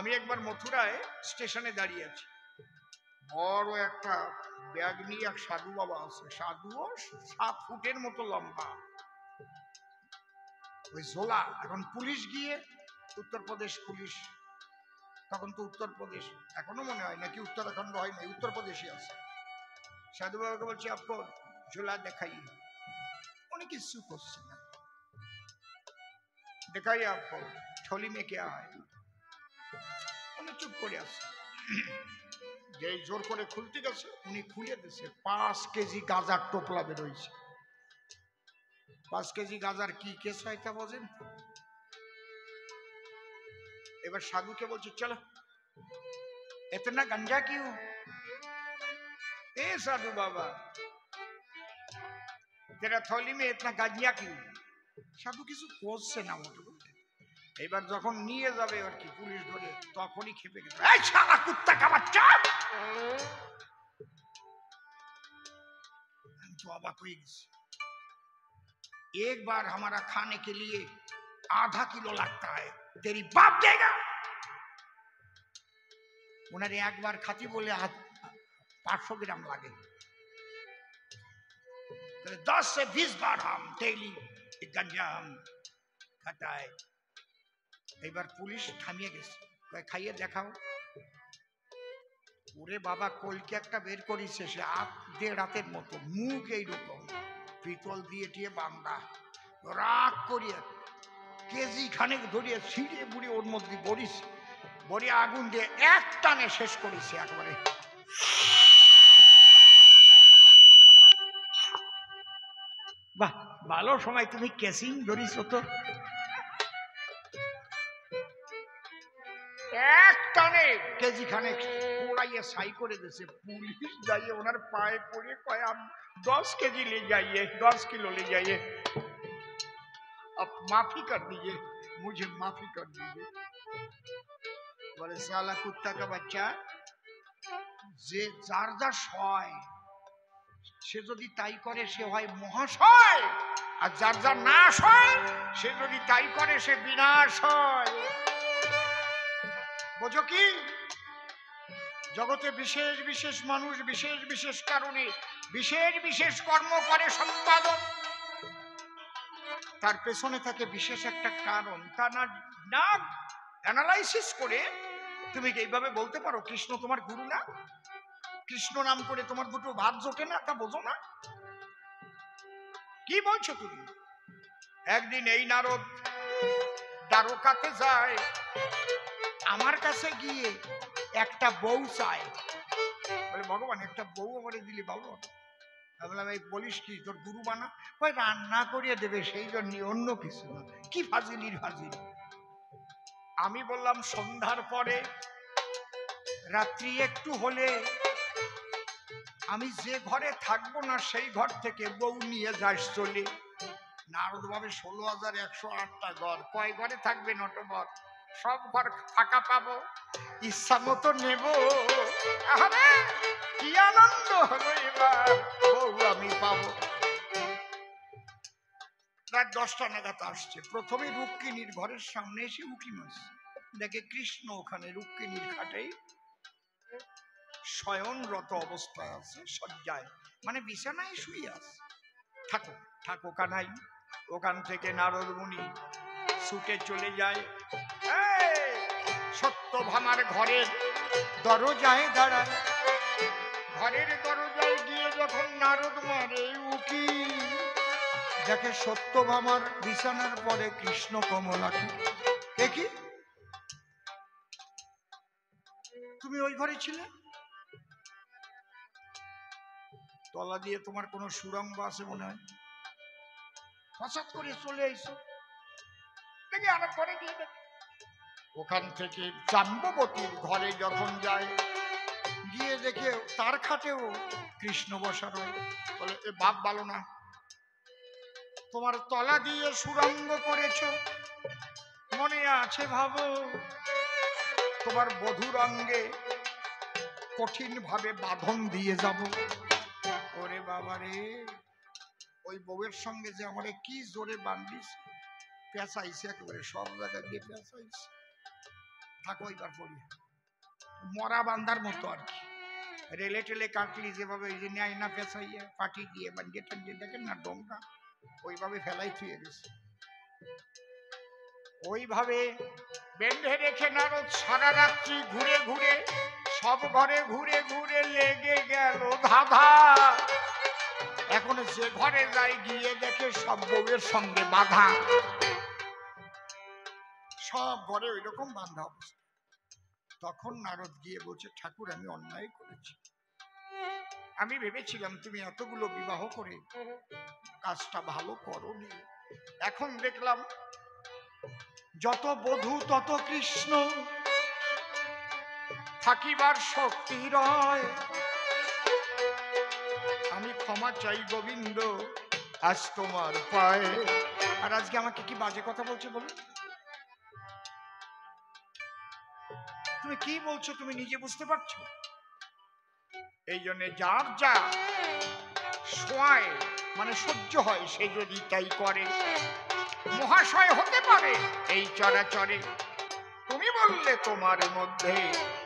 আমি একবার মথুরায় স্টেশনে দাঁড়িয়ে আছি, বড় একটা ব্যাগ নিয়ে এক সাধু বাবা আছে, সাধুও 7 ফুটের মতো লম্বা, ওই ঝোলা। এখন পুলিশ গিয়ে, উত্তরপ্রদেশ পুলিশ, তখন তো উত্তরপ্রদেশ, এখনো মনে হয় নাকি উত্তরাখণ্ড হয় না, উত্তরপ্রদেশই আছে। সাধু বাবাকে বলছে আপকো ঝোলা দেখাই, উনি কিছু করছে না, দেখাই আপকো থলি মে क्या है, উনি চুপ করে আছে। যে জোর করে খুলতে গেছে উনি খুলে দিয়েছে, 5 কেজি গাঁজার টোপলা বেরোইছে। 5 কেজি গাঁজার কি কেস হয় তা বোঝেন? এবার সাধুকে বলছে চলো, इतना गंजा क्यों? ए साधु बाबा तेरा थैली में इतना गांजा क्यों? সাধু কিছু করছে না মোটে বলতে। এবার যখন নিয়ে যাবে আর কি পুলিশ ধরে, তখনই খেপে গেছে, এই শালা কুত্তা কা বাচ্চা! আমি তো অবাক হয়ে গেছি। एक बार हमारा खाने के लिए आधा किलो लगता है, तेरी बाप देगा? उन्हें एक बार खाती बोले 500 ग्राम लगे, 10 से 20 बार हम डेली गंजा हम खाता है। এবার পুলিশ থামিয়ে গেছে, খাইয়ে দেখাও। ওরে বাবা, কলকে একটা বের করেছে, সে 1.5 রাতের মতো, মুখ এইরকম, পিতল দিয়ে টিয়ে বান্ধা, রাগ করিয়া কেজি খানেক ধরিয়ে ছিঁড়ে বুড়ি ওর মধ্যে বড়িস, বড়ি আগুন দিয়ে এক টানে শেষ করেছে একবারে। বাহ, ভালো সময় তুমি কেসিং ধরিস তো। এক টানে কেজি খানেক পোড়াইয়ে ছাই করে দিয়েছে। পুলিশ যাইয়ে ওনার পায়ে পড়ে কয়, আমি 10 কেজি ले जाइए, 10 किलो ले जाइए, अब माफी कर दीजिए, मुझे माफी कर दीजिए। বলে শালা কুত্তা কা বাচ্চা, যে যার যা সয় সে যদি তাই করে সে হয় মহাশয়, আর যার যা নাশ হয় সে যদি তাই করে সে বিনাশ হয়। বোঝো কি? জগতে বিশেষ বিশেষ মানুষ বিশেষ বিশেষ কারণে বিশেষ বিশেষ কর্ম করে সম্পাদন, তার পেছনে থাকে বিশেষ একটা কারণ। তা না অ্যানালাইসিস করে তুমি কি এইভাবে বলতে পারো কৃষ্ণ তোমার গুরু না? কৃষ্ণ নাম করে তোমার দুটো ভাত জোটে না, তা বোঝো না? কি বলছো তুমি? একদিন এই নারদ দ্বারকাতে যায়, আমার কাছে গিয়ে একটা বউ চায়, বলে ভগবান একটা বউ আমারে দিলি ভালো। আমি বললাম এই বলিস কি, তোর গুরু বানা? ওই রান্না করিয়ে দেবে, সেই জন্য, অন্য কিছু না। কি ফাজিলির ফাজিল। আমি বললাম সন্ধ্যার পরে রাত্রি একটু হলে আমি যে ঘরে থাকবো না সেই ঘর থেকে বউ নিয়ে যাস চলে। নারদ ভাবে 16,108টা ঘর, কয় ঘরে থাকবে নটবর? সব ঘর ফাঁকা পাবো, ইচ্ছা মতো নেব। আরে কি আনন্দ হলো, এবার বউ আমি পাবো। রাত 10টা নাগাদ আসছে। প্রথমে রুক্মিণীর ঘরের সামনে এসে উকি মারছে, দেখে কৃষ্ণ ওখানে রুক্মিণীর খাটেই শয়নরত অবস্থায় আছে, শয্যায়, মানে বিছানায় শুয়ে আছে। থাকো থাকো কানাই। ওখান থেকে নারদ মুনি ছুটে চলে যায়, সত্যভামার ঘরের দরজায় দাঁড়ায়। ঘরের দরজায় গিয়ে যখন নারদ মারে উকি, দেখে সত্যভামার বিছানার পরে কৃষ্ণ কমলাকে। কি তুমি ওই ঘরে ছিলে? তলা দিয়ে তোমার কোনো সুরঙ্গ আছে মনে হয়, হঠাৎ করে চলে আইছো, দেখি আমার ঘরে গিয়ে দেখ। ওখান থেকে জাম্ববতীর ঘরে যখন যায়, গিয়ে দেখে তার খাটেও কৃষ্ণ বসা রয়। বলে এ বাপ ভালো না, তোমার তলা দিয়ে সুরঙ্গ করেছ, মনে আছে ভাবো তোমার বধূর অঙ্গে কঠিন ভাবে বাঁধন দিয়ে যাব। ওরে বাবা রে, ওই বউয়ের সঙ্গে যে আমারে কি জোরে বান্ধিস, পেঁচাইছে একেবারে, সব জায়গায় দিয়ে পেঁচাইছে। থাকো এবার পড়ি, মরা বান্ধার মতো আর কি, রেলে টেলে কাটলি যেভাবে ওই যে নেয় না পেঁচাইয়ে পাটি দিয়ে বান্ধিয়ে টান্ডিয়ে দেখেন না ডোমটা, ওইভাবে ফেলাই থুয়ে গেছে। ওইভাবে বেঁধে রেখে নারদ সারা রাত্রি ঘুরে ঘুরে সব ঘরে ঘুরে ঘুরে লেগে গেল ধাঁধা। এখন যে ঘরে যায় গিয়ে দেখে সব বউয়ের সঙ্গে বাঁধা, সব ঘরে ওই রকম বাঁধা অবস্থা। তখন নারদ গিয়ে বলছে, ঠাকুর আমি অন্যায় করেছি, আমি ভেবেছিলাম তুমি এতগুলো বিবাহ করে কাজটা ভালো করোনি, এখন দেখলাম যত বধূ তত কৃষ্ণ, থাকিবার শক্তি রয়, আমি ক্ষমা চাই গোবিন্দ আজ তোমার পায়ে। আর আজকে আমাকে কি বাজে কথা বলছে বলো, তুমি কি বলছো তুমি নিজে বুঝতে পারছো? এই জন্য যার যা সোয়ায় মানে সহ্য হয় সে যদি তাই করে, মহাশয় হতে পারে এই চরাচরে। তুমি বললে তোমার মধ্যে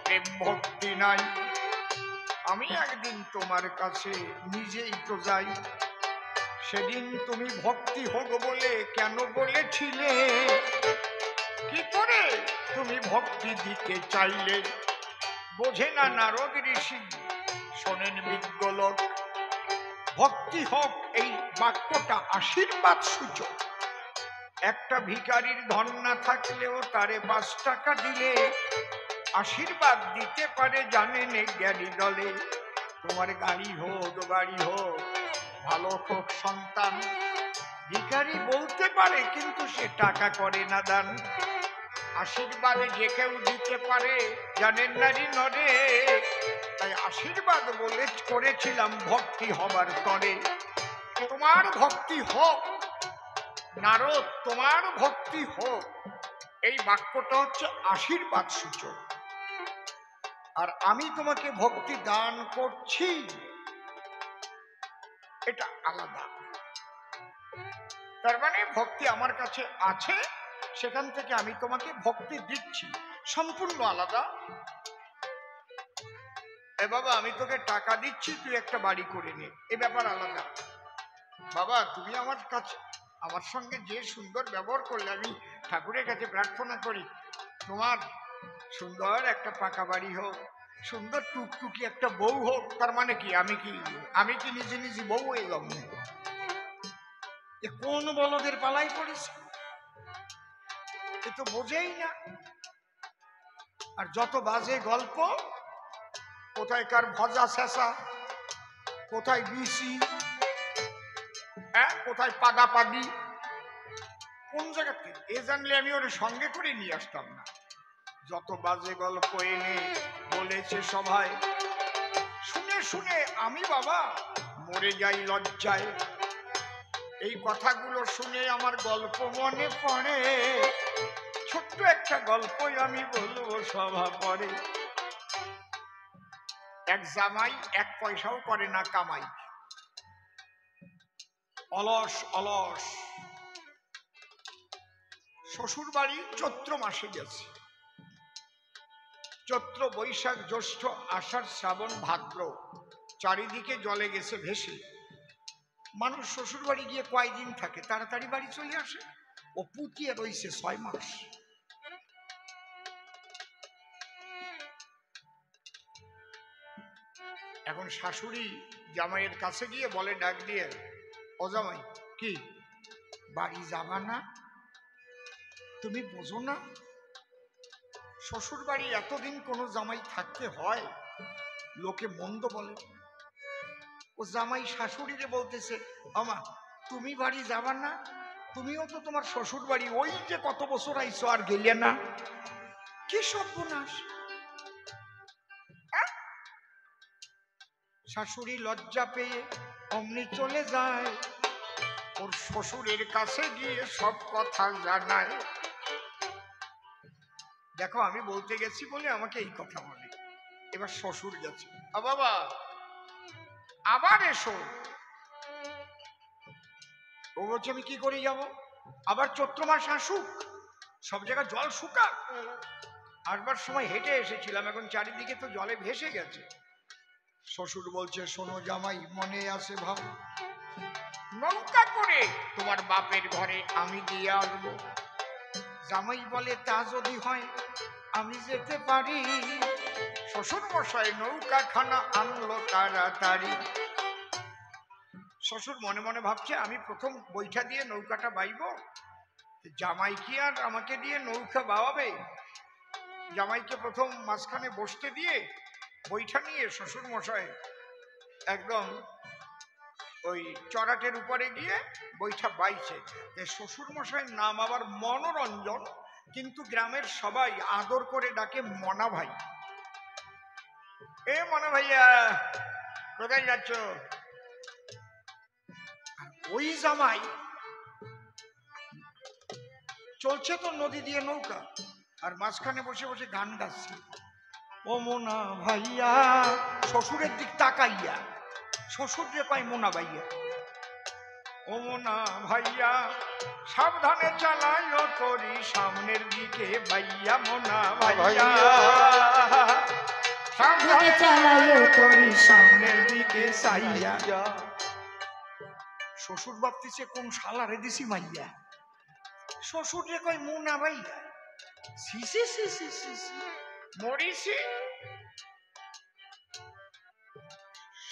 প্রেম ভক্তি নাই, আমি একদিন তোমার কাছে নিজেই তো যাই, সেদিন তুমি ভক্তি হোক বলে কেন বলেছিলে, কি করে তুমি ভক্তি দিতে চাইলে, বোঝে না নারদ ঋষি শোনেন বিজ্ঞ লোক, ভক্তি হোক এই বাক্যটা আশীর্বাদ সূচক, একটা ভিখারির ধন না থাকলেও তারে 5 টাকা দিলে আশীর্বাদ দিতে পারে, জানেন জ্ঞানী দলে। তোমার গাড়ি হোক বাড়ি হোক ভালো হোক সন্তান, ভিখারি বলতে পারে কিন্তু সে টাকা করে না দান, আশীর্বাদে যে কেউ দিতে পারে জানেন নারী নরে, তাই আশীর্বাদ বলে করেছিলাম ভক্তি হবার তরে। তোমার ভক্তি হোক নারদ, তোমার ভক্তি হোক, এই বাক্যটা হচ্ছে আশীর্বাদ সূচক, আর আমি তোমাকে ভক্তি দান করছি এটা আলাদা। তার মানে ভক্তি আমার কাছে আছে, সেখান থেকে আমি তোমাকে ভক্তি দিচ্ছি, সম্পূর্ণ আলাদা। এ বাবা আমি তোকে টাকা দিচ্ছি তুই একটা বাড়ি করে নে, এ ব্যাপার আলাদা। বাবা তুমি আমার কাছে আমার সঙ্গে যে সুন্দর ব্যবহার করলে, আমি ঠাকুরের কাছে প্রার্থনা করি তোমার সুন্দর একটা পাকা বাড়ি হোক, সুন্দর টুকটুকি একটা বউ হোক। তার মানে কি আমি কি নিজে নিজে বউ হয়ে গেলাম? এ কোন বলদের পালাই পড়েছে, এ তো বোঝেই না। আর যত বাজে গল্প, কোথায় কার ভজা শেষা, কোথায় বিসি, কোথায় পাগাপাগি, কোন জায়গাতে এ জানলে আমি ওর সঙ্গে করে নিয়ে আসতাম না। যত বাজে গল্প এনে বলেছে সবাই, শুনে শুনে আমি বাবা মরে যাই লজ্জায়। এই কথাগুলো শুনে আমার গল্প মনে পড়ে, ছোট্ট একটা গল্পই আমি বলবো সভা পরে। এক জামাই 1 পয়সাও করে না কামাই, অলস অলস, শ্বশুর বাড়ি চৈত্র মাসে গেছে, চৈত্র বৈশাখ জ্যৈষ্ঠ আষাঢ় শ্রাবণ ভাদ্র চারিদিকে জলে গেছে ভেসে। মানুষ শ্বশুর বাড়ি গিয়ে কয়দিন থাকে, তাড়াতাড়ি বাড়ি চলে আসে, ও পুতিয়ে রয়েছে 6 মাস। এখন শাশুড়ি জামাইয়ের কাছে গিয়ে বলে ডাক দিয়ে, ও জামাই কি বাড়ি যাবা না? তুমি বোঝো না শ্বশুর বাড়ি এতদিন কোনো জামাই থাকতে হয়, লোকে মন্দ বলে। ও জামাই শাশুড়িরে বলতেছে, আমা তুমি বাড়ি যাবা না? তুমিও তো তোমার শ্বশুর বাড়ি ওই যে কত বছর আইছো আর গেলে না, কি সর্বনাশ। শাশুড়ি লজ্জা পেয়ে অমনি চলে যায়, ওর শ্বশুরের কাছে গিয়ে সব কথা জানায়। দেখো আমি বলতে গেছি বলে আমাকে এই কথা বলে। এবার শ্বশুর গেছে, বাবা আবার এসো। ও বলছে আমি কি করে যাব, আবার চৈত্র মাস আসুক, সব জায়গায় জল শুকাক, আসবার সময় হেঁটে এসেছিলাম, এখন চারিদিকে তো জলে ভেসে গেছে। শ্বশুর বলছে, শোনো জামাই, মনে আছে ভাব, নৌকা করে তোমার বাপের ঘরে আমি দিয়ে আসবো। জামাই বলে, তা যদি হয় আমি যেতে পারি। শ্বশুর মশাই নৌকা খানা আনলো তাড়াতাড়ি। শ্বশুর মনে মনে ভাবছে, আমি প্রথম বৈঠা দিয়ে নৌকাটা বাইব, জামাই কি আর আমাকে দিয়ে নৌকা বাওয়াবে? জামাইকে প্রথম মাঝখানে বসতে দিয়ে বৈঠা নিয়ে শ্বশুর মশাই একদম ওই চড়াটের উপরে গিয়ে বৈঠা বাইছে। শ্বশুর মশাইয়ের নাম আবার মনোরঞ্জন, কিন্তু গ্রামের সবাই আদর করে ডাকে মনা ভাই। এ মনা ভাইয়া, কোথায় যাচ্ছ? ওই জামাই চলছে তো নদী দিয়ে নৌকা, আর মাঝখানে বসে বসে গান গাচ্ছে, ও মোনা ভাইয়া। শ্বশুরের দিক তাকাইয়া শ্বশুর যে পায় মোনা ভাইয়া, ও মোনা ভাইয়া সাবধানে চালাইও তোরি সামনের দিকে ভাইয়া, মোনা ভাইয়া সাবধানে চালাইও তোরি সামনের দিকে চাইয়া। শ্বশুর ভাবতেছে, কোন শালারে দিছি মাইয়া। শ্বশুর যে কয় মোনা ভাইয়া, সিসি সিসি সিসি মরিছি।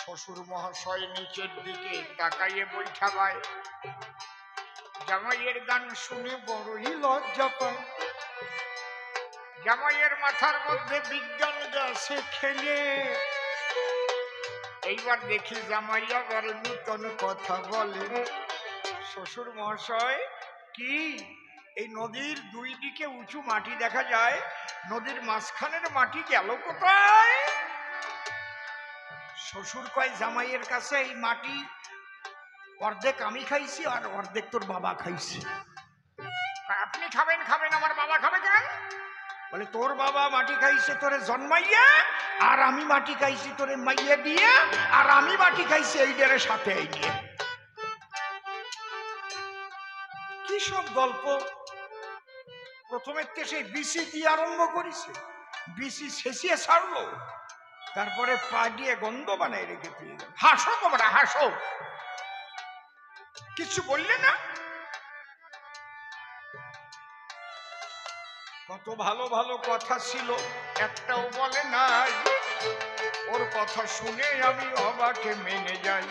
শ্বশুর মহাশয় নিচের দিকে তাকাইয়ে বৈঠা পায়, জামাইয়ের গান শুনে বড়ই লজ্জা পায়। জামাইয়ের মাথার মধ্যে বিজ্ঞান গাছে খেলে। এইবার দেখি জামাই আবার নূতন কথা বলে। শ্বশুর মহাশয়, কি এই নদীর দুই দিকে উঁচু মাটি দেখা যায়, নদীর মাঝখানের মাটি গেল কোথায়? শ্বশুর কয়, জামাইয়ের কাছে এই মাটি অর্ধেক আমি খাইছি আর অর্ধেক তোর বাবা খাইছি। আপনি খাবেন খাবেন, আমার বাবা খাবে কেন? বলে, তোর বাবা মাটি খাইছে তোরে জন্মাইয়া, আর আমি মাটি খাইছি তোরে মাইয়া দিয়ে, আর আমি মাটি খাইছি এই ডেরে সাথে এই নিয়ে। কি সব গল্প! প্রথমে সেই বিসি দিয়ে আরম্ভ করেছে, বিসি শেষিয়ে ছাড়লো, তারপরে পা দিয়ে গন্ধ বানায় রেখে দিয়ে গেল। হাসো তোমরা, হাসো, কিছু বললে না? কত ভালো ভালো কথা ছিল, একটাও বলে নাই। ওর কথা শুনে আমি অবাকে মেনে যাই।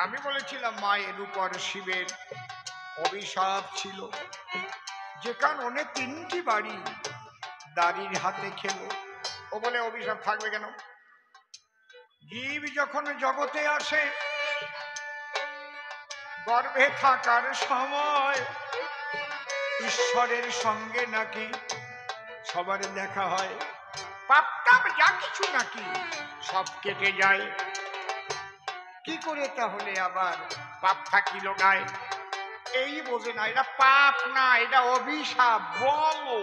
আমি বলেছিলাম মায়ের উপর শিবের অভিশাপ ছিল, যে কারণে 3টি বাড়ি দাড়ির হাতে খেলো। ও বলে, অভিশাপ থাকবে কেন? জীব যখন জগতে আসে, গর্ভে থাকার সময় ঈশ্বরের সঙ্গে নাকি সবার দেখা হয়, পাপ যা কিছু নাকি সব কেটে যায়। কি করে তাহলে আবার পাপ থাকিল গায়ে? এই বোঝে না, এটা পাপ না, এটা অভিশাপ। বলো,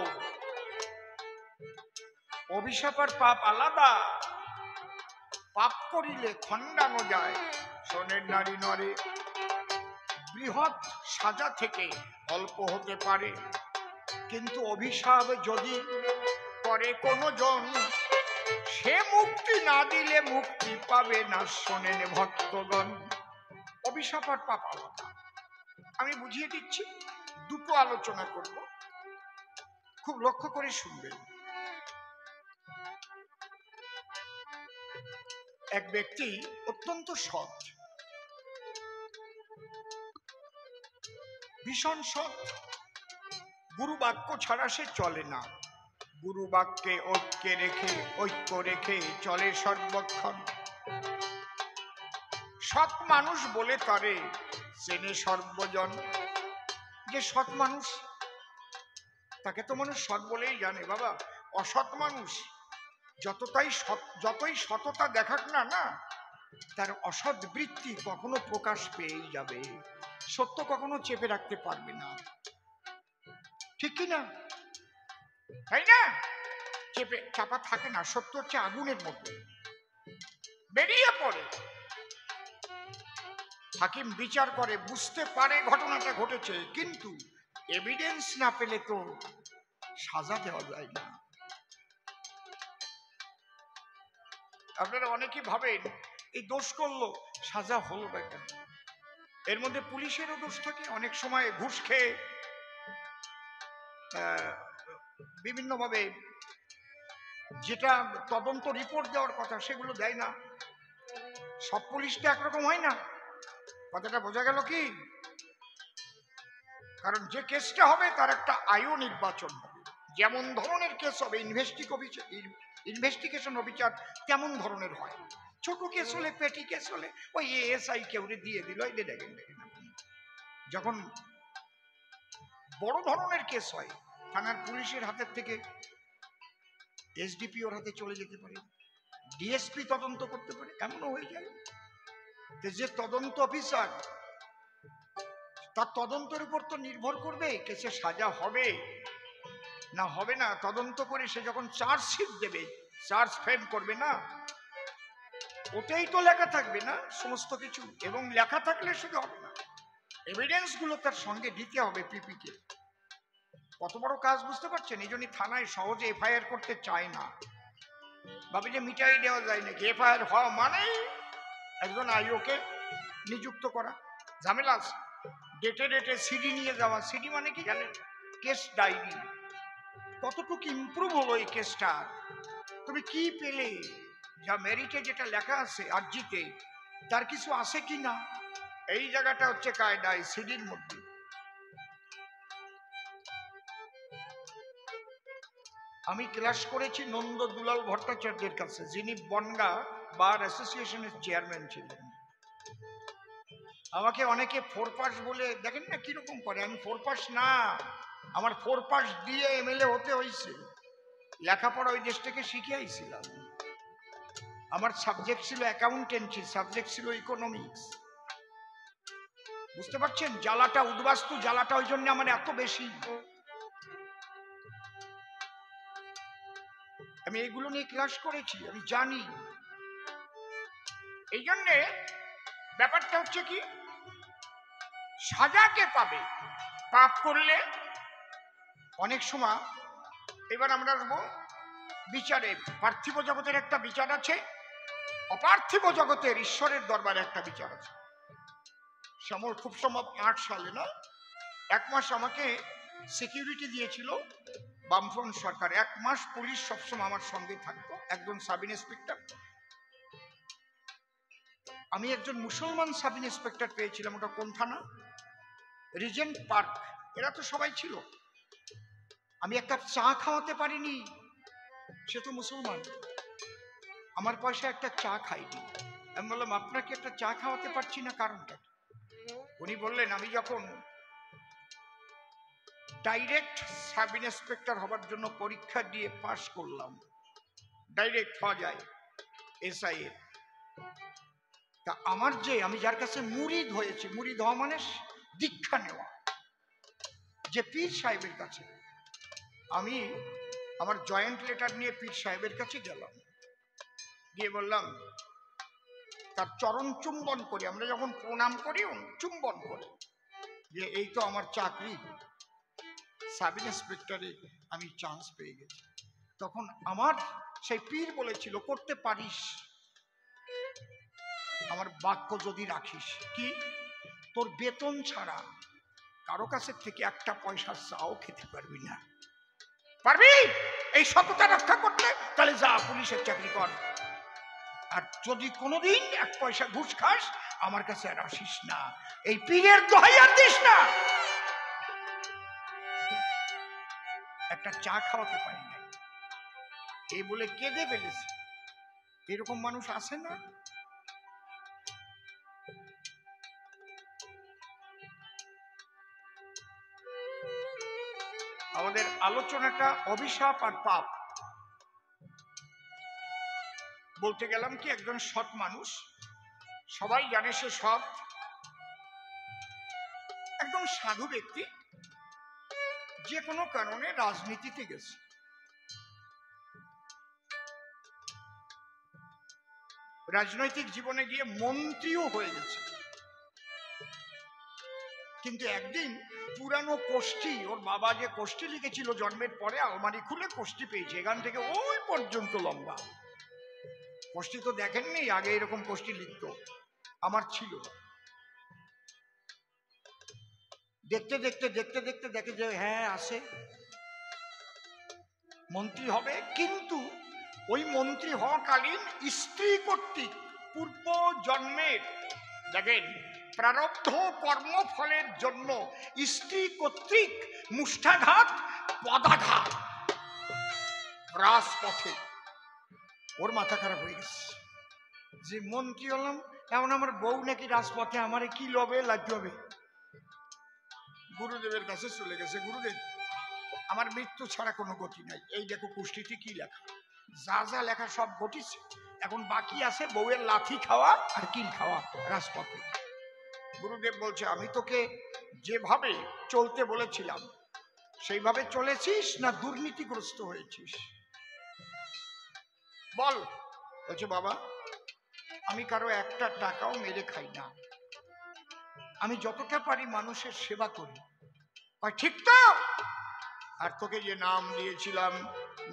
অভিশাপ আর পাপ আলাদা। পাপ করিলে খণ্ডানো যায়, সোনের নারী নরে। বৃহৎ সাজা থেকে অল্প হতে পারে, কিন্তু অভিশাপ যদি করে কোনো জন, সে মুক্তি না দিলে মুক্তি পাবে না, শোনেন ভক্তগণ। অভিশাপ আর পাপ আলাদা। আমি বুঝিয়ে দিচ্ছি, দুটো আলোচনা করব, খুব লক্ষ্য করে শুনবেন। এক ব্যক্তি অত্যন্ত সৎ, ভীষণ সৎ। গুরু বাক্য ছাড়া সে চলে না। গুরু বাক্যে ঐক্য রেখে চলে সর্বক্ষণ। সৎ মানুষ বলে তারে চেনে সর্বজন। যে সৎ মানুষ, তাকে তো মানুষ সৎ বলেই জানে। বাবা, অসৎ মানুষ যতই সততা দেখাক না, তার অসৎ বৃত্তি কখনো প্রকাশ পেয়েই যাবে। সত্য কখনো চেপে রাখতে পারবে না, ঠিক কি না? তাই না? চাপা থাকে না। সত্য হচ্ছে আগুনের মতো, বেরিয়ে পড়ে। হাকিম বিচার করে, বুঝতে পারে ঘটনাটা ঘটেছে, কিন্তু এভিডেন্স না পেলে তো সাজা দেওয়া যায় না। আপনারা অনেকেই ভাবেন এই দোষ করলো, সাজা হলো না কেন? এর মধ্যে পুলিশেরও দোষ থাকে। অনেক সময় ঘুষ খেয়ে বিভিন্নভাবে যেটা তদন্ত রিপোর্ট দেওয়ার কথা সেগুলো দেয় না। সব পুলিশটা একরকম হয় না। কথাটা বোঝা গেল কি? কারণ যে কেসটা হবে তার একটা আয়ু নির্বাচন হবে। যেমন ধরনের কেস হবে ইনভেস্টিগেশন অফিসার তেমন ধরনের হয়। ছোট কেস হলে, পেটি কেস হলে ওই এএসআই কেউ দিয়ে দিল, এই দেখেন দেখেন। যখন বড় ধরনের কেস হয়, থানার পুলিশের হাতের থেকে এসডিপিওর হাতে চলে যেতে পারে, ডিএসপি তদন্ত করতে পারে, এমনও হয়ে যায়। যে তদন্ত অফিসার, তার তদন্তের উপর তো নির্ভর করবে কেসে সাজা হবে না হবে না। তদন্ত করে সে যখন চার্জশিট দেবে, চার্জ ফ্রেম করবে না, ওটাই তো লেখা থাকবে না সমস্ত কিছু। এবং লেখা থাকলে শুধু হবে না, এভিডেন্স গুলো তার সঙ্গে দিতে হবে পিপিকে। কত বড় কাজ বুঝতে পারছেন? এই জন্য থানায় সহজে এফআইআর করতে চায় না, ভাবে যে মিটাই দেওয়া যায় নাকি। এফআইআর হওয়া মানে একজন আইওকে নিযুক্ত করা, ঝামেলা আছে। ডেটে ডেটে সিডি নিয়ে যাওয়া। সিডি মানে কি জানেন? Case diary. কতটুকু ইমপ্রুভ হলো এই কেসটা, তুমি কি পেলে, যা মেরিটে যেটা লেখা আছে আরজিতে তার কিছু আছে কি না, এই জায়গাটা হচ্ছে কায়দায় সিডির মধ্যে। আমি ক্লাস করেছি নন্দ দুলাল ভট্টাচার্যের কাছে, যিনি বনগাঁ বার অ্যাসোসিয়েশনের চেয়ারম্যান ছিলেন। আমাকে অনেকে ফোর পাস বলে, দেখেন না কিরকম করে। আমি ফোর পাস না, আমার ফোর পাস দিয়ে এমএলএ হতে হয়েছে। লেখাপড়া ওই দেশ থেকে শিখে আইছিলাম। আমার সাবজেক্ট ছিল অ্যাকাউন্টেন্সি, সাবজেক্ট ছিল ইকোনমিক্স। বুঝতে পারছেন জ্বালাটা, উদ্বাস্তু জ্বালাটা ওই জন্য আমার এত বেশি। আমি এইগুলো নিয়ে ক্লাস করেছি, আমি জানি। এই জন্যে ব্যাপারটা হচ্ছে কি, সাজাকে পাবে পাপ করলে অনেক সময়। এবার আমরা আসবো বিচারে। পার্থিব জগতের একটা বিচার আছে, অপার্থিব জগতের ঈশ্বরের দরবারে একটা বিচার আছে। শ্যামল খুব সম্ভব 8 সালে না, 1 মাস আমাকে সিকিউরিটি দিয়েছিল বামফ্রন্ট সরকার। 1 মাস পুলিশ সবসময় আমার সঙ্গে থাকতো, একজন সাব ইন্সপেক্টর। আমি একজন মুসলমান সাব ইন্সপেক্টর পেয়েছিলাম। ওটা কোন থানা? Regent park. এরা তো সবাই ছিল। আমি একটা চা খাওয়াতে পারিনি, সে তো মুসলমান, আমার পয়সা একটা চা খাইনি। আমি বললাম আপনাকে একটা চা খাওয়াতে পারছি না, কারণটা? উনি বললেন আমি যখন ডাইরেক্ট সাব ইন্সপেক্টর হবার জন্য পরীক্ষা দিয়ে পাশ করলাম, ডাইরেক্ট হওয়া যায় এসআই এর, তা আমার যে, আমি যার কাছে মুরিদ হয়েছি, মুরিদ হওয়া মানে দীক্ষা নেওয়া, যে পীর সাহেবের কাছে, আমি আমার জয়েন্ট লেটার নিয়ে পীর সাহেবের কাছে গেলাম। গিয়ে বললাম, তার চরণ চুম্বন করি, আমরা যখন প্রণাম করি চুম্বন করি, যে এই তো আমার চাকরি, সাব ইন্সপেক্টরে আমি চান্স পেয়ে গেছি। তখন আমার সেই পীর বলেছিল, করতে পারিস, আমার বাক্য যদি রাখিস। কি? তোর বেতন ছাড়া কারো কাছের থেকে একটা পয়সা চাও খেতে পারবি না। পারবি এই সততা রক্ষা করতে? তাহলে যা পুলিশের চাকরি কর। আর যদি কোনোদিন 1 পয়সা ঘুষ খাস, আমার কাছে আর আসিস না, এই পীরের দোহাই আর দিস না। একটা চা খাওয়াতে পারি না, এই বলে কেঁদে ফেলেছে। এরকম মানুষ আছে না? আমাদের আলোচনাটা অভিশাপ আর পাপ। বলতে গেলাম কি, একজন সৎ মানুষ, সবাই জানে সে সৎ, একদম সাধু ব্যক্তি, যে কোনো কারণে রাজনীতিতে গেছে। রাজনৈতিক জীবনে গিয়ে মন্ত্রীও হয়ে গেছে, কিন্তু একদিন পুরানো কোষ্ঠী, ওর বাবা যে কোষ্ঠী লিখেছিল জন্মের পরে, আলমারি খুলে কোষ্ঠী পেয়েছে, এখান থেকে ওই পর্যন্ত লম্বা। কোষ্ঠী তো দেখেননি, আগে এরকম কোষ্ঠী লিখতো, আমার ছিল। দেখতে দেখতে দেখতে দেখতে দেখে যে হ্যাঁ আসে, মন্ত্রী হবে। কিন্তু ওই মন্ত্রী হওয়াকালীন স্ত্রী কর্তৃক পূর্ব জন্মের, দেখেন, প্রারব্ধ কর্মফলের জন্য স্ত্রী কর্তৃক মুষ্ঠাঘাত, পদাঘাত, রাজপথে ওর মাথা খারাপ হয়ে গেছে। যে মন্ত্রী হলাম, এমন আমার বউ নাকি রাজপথে, আমারে কি লবে লাগতে হবে। গুরুদেবের কাছে চলে গেছে, গুরুদেব আমার মৃত্যু ছাড়া কোনো গতি নাই, এই দেখো কুষ্ঠিতে কি লেখা, যা যা লেখা সব ঘটিছে, এখন বাকি আছে বউয়ের লাথি খাওয়া আর কিল খাওয়া রাজপথে। গুরুদেব বলছে আমি তোকে যেভাবে চলতে বলেছিলাম সেইভাবে চলেছিস না দুর্নীতিগ্রস্ত হয়েছিস বল। বলছে বাবা আমি কারো একটা টাকাও মেরে খাই না, আমি যতটা পারি মানুষের সেবা করি। ঠিক তো? আর তোকে যে নাম দিয়েছিলাম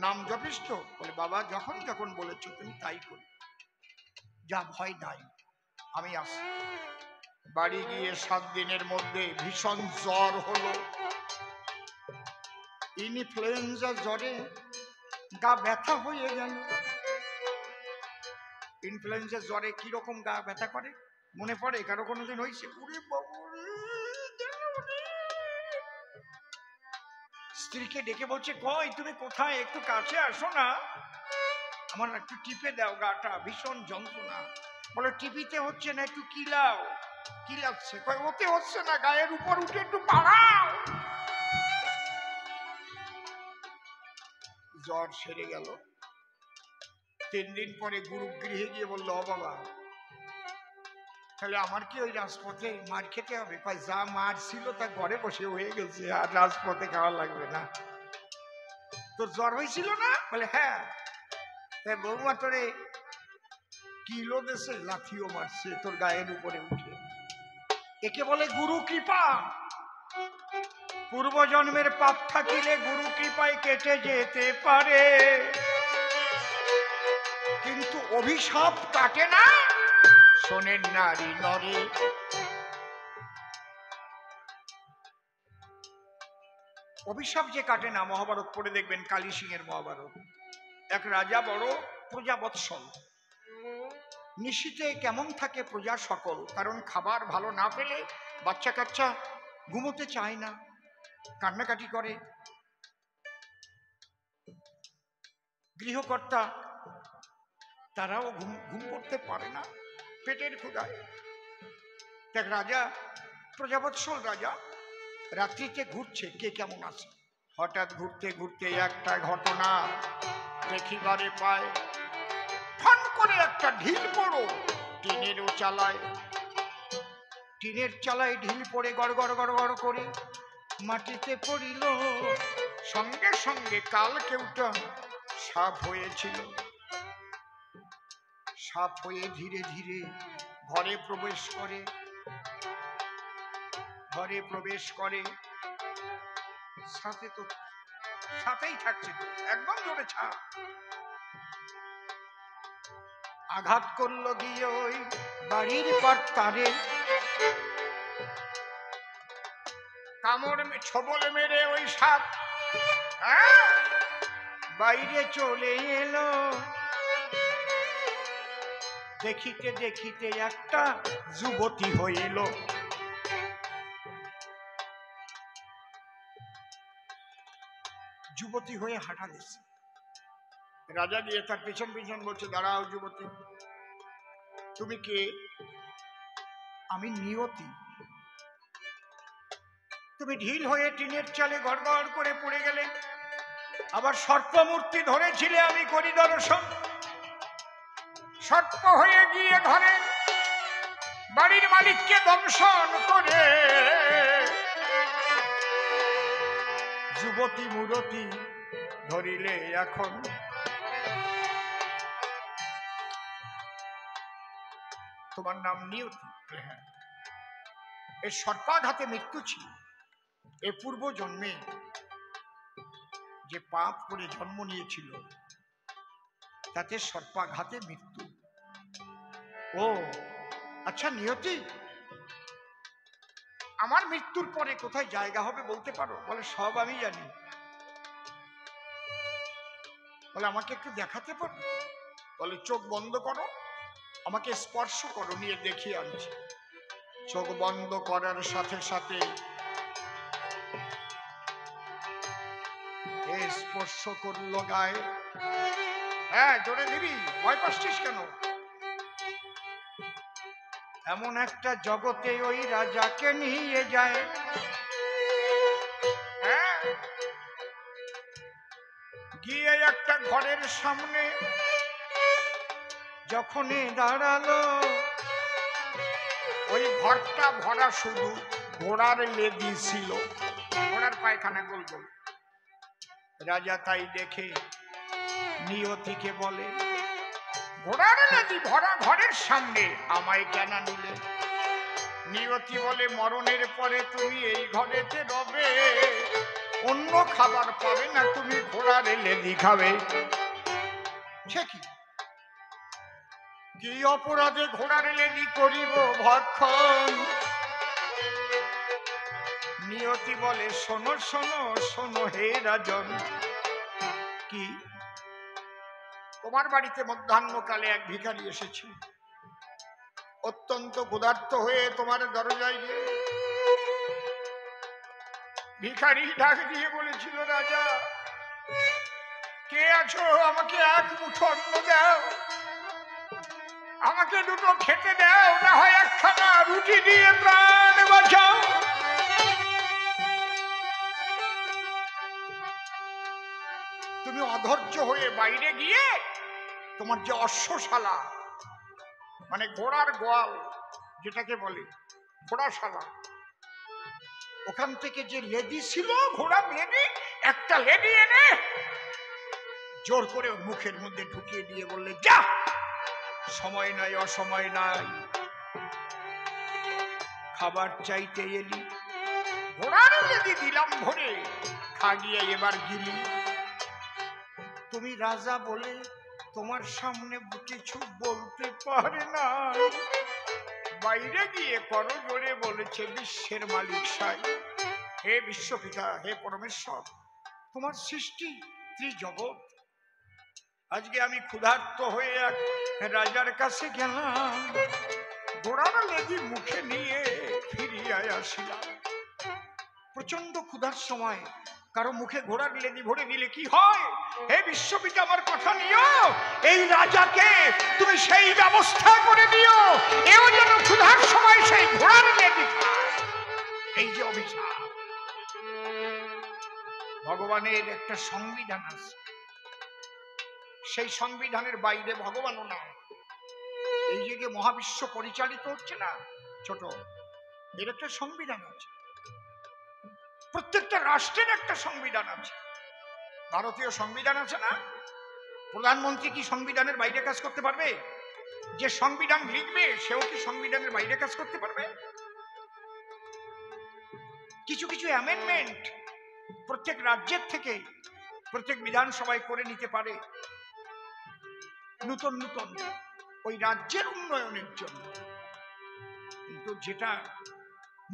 নাম জপিস তো? বলে বাবা যখন যখন বলেছো তুমি তাই করি, যা ভয় নাই, আমি আসি। বাড়ি গিয়ে 7 দিনের মধ্যে ভীষণ জ্বর হলো, ইনফ্লুয়েঞ্জা জ্বরে গা ব্যথা হয়ে গেল। ইনফ্লুয়েঞ্জা জ্বরে কিরকম গা ব্যথা করে মনে পড়ে কারো কোনোদিন হয়েছে? ওরে বাবা, স্ত্রীকে ডেকে বলছে কই তুমি কোথায়, একটু কাছে আসো না, আমার একটু টিপে দাও, গাটা ভীষণ যন্ত্রণা। বলে টিপিতে হচ্ছে না, একটু কিলাও। কিলাচ্ছে, কই ওতে হচ্ছে না, গায়ের উপর উঠে একটু বাড়াও। জ্বর সেরে গেল। 3 দিন পরে গুরু গৃহে গিয়ে বললো ও বাবা তাহলে আমার কি ওই রাজপথে মার খেতে হবে? কয় যা মার ছিল তা ঘরে বসে হয়ে গেছে, আর রাজপথে খাওয়া লাগবে না। তোর জ্বর হয়েছিল না? বলে হ্যাঁ। তাই বৌমা তোরে কিলো দেশে লাথিও মারছে তোর গায়ের উপরে উঠে। একে বলে গুরু কৃপা। পূর্ব জন্মের পাপ থাকিলে গুরু কৃপায় কেটে যেতে পারে, কিন্তু অভিশাপ কাটে না, শোনেন নারী নরে। অভিশাপ যে কাটে না, মহাভারত পড়ে দেখবেন, কালী সিংহের মহাভারত। এক রাজা বড় প্রজাবৎসল, নিশীথে কেমন থাকে প্রজা সকল, কারণ খাবার ভালো না পেলে বাচ্চা কাচ্চা ঘুমোতে চায় না, কান্নাকাটি করে। গৃহকর্তা তারাও ঘুম পড়তে পারে না পেটের ক্ষুধায়। এক রাজা, প্রজাবৎসল রাজা, রাত্রিতে ঘুরছে কে কেমন আছে। হঠাৎ ঘুরতে ঘুরতে একটা ঘটনা দেখিবারে পায়। ফন করে একটা ঢিল পড়ো টিনেরও চালায়, টিনের চালায় ঢিল পড়ে গড় গড় গড় গড় করে মাটিতে পড়িল। সঙ্গে সঙ্গে কাল কেউটা সাপ হয়েছিল, সাপ হয়ে ধীরে ধীরে ঘরে প্রবেশ করে, ঘরে প্রবেশ করে। সাথে তো সাথেই থাকছে, একদম জোরে ছাপ। আঘাত করলো গিয়ে ওই বাড়ির কর্তারে, কামড় ছবলে মেরে ওই সাপ বাইরে চলে এলো। দেখিতে দেখিতে একটা যুবতী হইল। যুবতী হয়ে হাঁটা দিচ্ছে। রাজা গিয়ে তার পেছন পেছন বলছে দাঁড়াও যুবতী, তুমি কে? আমি নিয়তি। তুমি ঢিল হয়ে টিনের চালে গড় গড় করে পড়ে গেলে, আবার সর্পমূর্তি ধরেছিলে, আমি করি দর্শন। সর্প হয়ে গিয়ে ঘরে বাড়ির মালিককে দংশন করে। যুবতী মূরতি ধরিলে এখন, তোমার নাম নিয়তি? হ্যাঁ। এর সর্পাঘাতে মৃত্যু ছিল। এ পূর্ব জন্মে যে পাপ করে জন্ম নিয়েছিল তাতে সর্পাঘাতে মৃত্যু। ও আচ্ছা নিয়তি, আমার মৃত্যুর পরে কোথায় জায়গা হবে বলতে পারো? বলে সব আমি জানি। বলে আমাকে একটু দেখাতে পারো? বলে চোখ বন্ধ করো, আমাকে স্পর্শ করো, নিয়ে দেখিয়ে আনছি। চোখ বন্ধ করার সাথে সাথে স্পর্শ করলো গায়ে। হ্যাঁ জোরে দিবি, ভয় পাচ্ছিস কেন? এমন একটা জগতে ওই রাজাকে নিয়ে যায়। হ্যাঁ গিয়ে একটা ঘরের সামনে যখনই দাঁড়ালো, ওই ঘরটা ভরা শুধু ঘোড়ার লেদি ছিল, ঘোড়ার পায়খানা গোল গোল। রাজা তাই দেখে নিয়তিকে বলে, ঘোড়ার লেদি ভরা ঘরের সামনে আমায় কেন নিলে? নিয়তি বলে, মরণের পরে তুমি এই ঘরেতে রবে, অন্য খাবার পাবে না, তুমি ঘোড়ার লেদি খাবে। সে কি অপরাধে ঘোড়ার লেদি করিব ভক্ষণ? নিয়তি বলে, শোনো শোনো শোনো হে রাজন। কি? তোমার বাড়িতে মধ্যাহ্নকালে এক ভিখারি এসেছে, অত্যন্ত ক্ষুধার্ত হয়ে তোমার দরজায় গিয়ে ভিখারি ডাক দিয়ে বলেছিল, রাজা কে আছো, আমাকে এক মুঠো অন্ন দাও, আমাকে দুটো খেতে দাও, না হয় একখানা রুটি দিয়ে প্রাণ বাঁচাও। তুমি অধৈর্য হয়ে বাইরে গিয়ে তোমার যে অশ্বশালা, মানে ঘোড়ার গোয়াল যেটাকে বলে ঘোড়াশালা, ওখান থেকে যে লেডি ছিল, ঘোড়ার লেডি, একটা লেডি এনে জোর করে ওর মুখের মধ্যে ঢুকিয়ে দিয়ে বললে, যা, সময় নাই অসময় নাই, খাবার চাইতে এলি, ঘোড়ার লেডি দিলাম ভরে, খা গিয়ে এবার গিলি। তুমি রাজা বলে তোমার সামনে কিছু বলতে পারে না, বাইরে গিয়ে করো জোরে বলেছে, বিশ্বের মালিক সাই, হে বিশ্বপিতা, হে পরমেশ্বর, তোমার সৃষ্টি ত্রিজগৎ, আজকে আমি ক্ষুধার্ত হয়ে এক রাজার কাছে গেলাম, ঘোড়ার লেদি মুখে নিয়ে ফিরিয়ে আসিলাম। প্রচন্ড ক্ষুধার সময় কারো মুখে ঘোড়ার লেদি ভরে দিলে কি হয়? হে বিশ্বপিতা, আমার কথা নিও, এই রাজাকে তুমি সেই ব্যবস্থা করে দিও, এও যেন ক্ষুধার সময় সেই ঘোড়ার লেদি খায়। এই যে অভিশাপ, ভগবানের একটা সংবিধান আছে, সেই সংবিধানের বাইরে ভগবানও না। এই যে মহাবিশ্ব পরিচালিত হচ্ছে না ছোট, এর একটা সংবিধান আছে, প্রত্যেকটা রাষ্ট্রের একটা সংবিধান আছে। ভারতীয় সংবিধান আছে না? প্রধানমন্ত্রী কি সংবিধানের বাইরে কাজ করতে পারবে? যে সংবিধান লিখবে সেও কি সংবিধানের বাইরে কাজ করতে পারবে? কিছু কিছু অ্যামেন্ডমেন্ট প্রত্যেক রাজ্যের থেকে প্রত্যেক বিধানসভায় করে নিতে পারে, নতুন নতুন ওই রাজ্যের উন্নয়নের জন্য। কিন্তু যেটা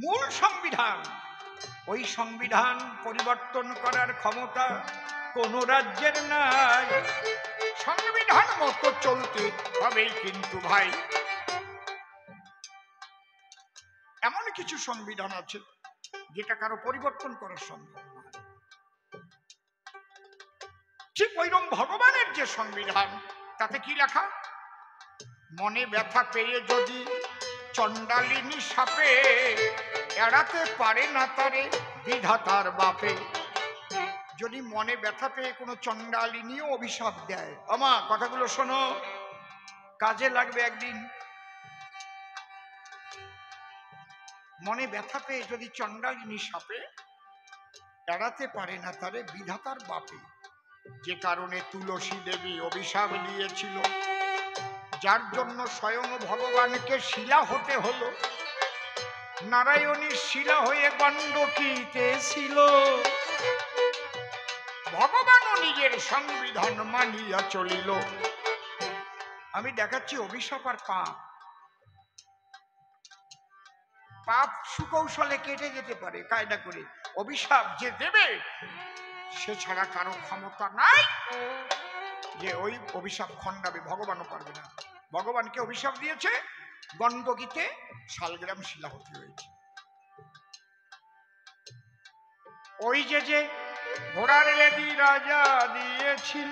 মূল সংবিধান, ওই সংবিধান পরিবর্তন করার ক্ষমতা কোন রাজ্যের নাই। সংবিধান মতো চলতে হবেই কিন্তু ভাই। এমন কিছু সংবিধান আছে যেটা কারো পরিবর্তন করা সম্ভব না। ঠিক ওইরকম ভগবানের যে সংবিধান, তাতে কি লেখা? মনে ব্যথা পেয়ে যদি চণ্ডালিনী সাপে, এড়াতে পারে না তারে বিধাতার বাপে। যদি মনে ব্যথা পেয়ে কোনো চণ্ডালিনীও অভিশাপ দেয়, আমা কথাগুলো শোনো, কাজে লাগবে একদিন। মনে ব্যথা পেয়ে যদি চণ্ডালিনী সাপে, এড়াতে পারে না তারে বিধাতার বাপে। যে কারণে তুলসী দেবী অভিশাপ দিয়েছিল, যার জন্য স্বয়ং ভগবানকে শিলা হতে হলো। নারায়ণী শিলা হয়ে গণ্ডকীতে ছিল, ভগবানও নিজের সংবিধান মানিয়া চলিল। আমি দেখাচ্ছি অভিশাপ আর পাপ। পাপ সুকৌশলে কেটে যেতে পারে কায়দা করে, অভিশাপ যে দেবে সে ছাড়া কারো ক্ষমতা নাই যে ওই অভিশাপ খণ্ডাবে, ভগবানও পারবে না। ভগবানকে অভিশাপ দিয়েছে গণ্ডকীতে শালগ্রাম শিলা হতে হয়েছে। ওই যে ঘোড়ার লেদি রাজা দিয়েছিল,